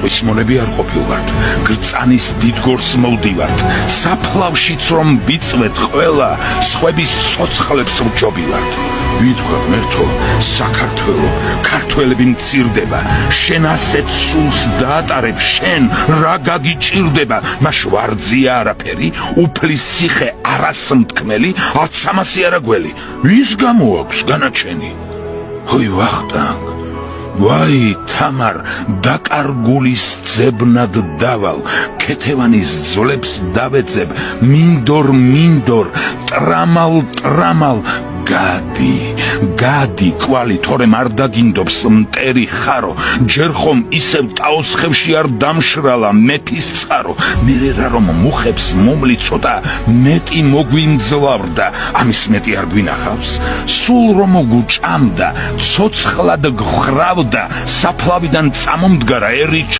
სხვის მონები არ ყოფილვართ, გრწანის დიდგორს მოვდივართ, საფლავშიც რომ ვიწვეთ ყველა, სხვების ცოცხლებს ვჯობივართ. ვიტყვა ღმერთო, საქართველო, ქართველები მცირდება, შენ ასეთ სულს დაატარებ, შენ რა გაგიჭირდება, მას ვარძია არაფერი, უფლის ციხე არასმთქმელი, 1300 არა გველი, ვის გამო აქვს განაჩენი? ჰოი ვახტანგ, ვაი თამარ, დაკარგულის ძებნად დავალ, ქეთევანის ძვლებს დავეძებ, მინდორ, ტრამალ, გადი, კვალი, თორემ არ დაგინდობს მტერი ხარო, ჯერ ხომ ისევ ტაოსხევში არ დამშრალა მეფის წყარო, მერე რა რომ მუხებს მომლი ცოტა მეტი მოგვიმძლავრდა, ამის მეტი არ გვინახავს, სულ რომ გუჭამდა, ცოცხლად გხრავდა, საფლავიდან წამომდგარა ერი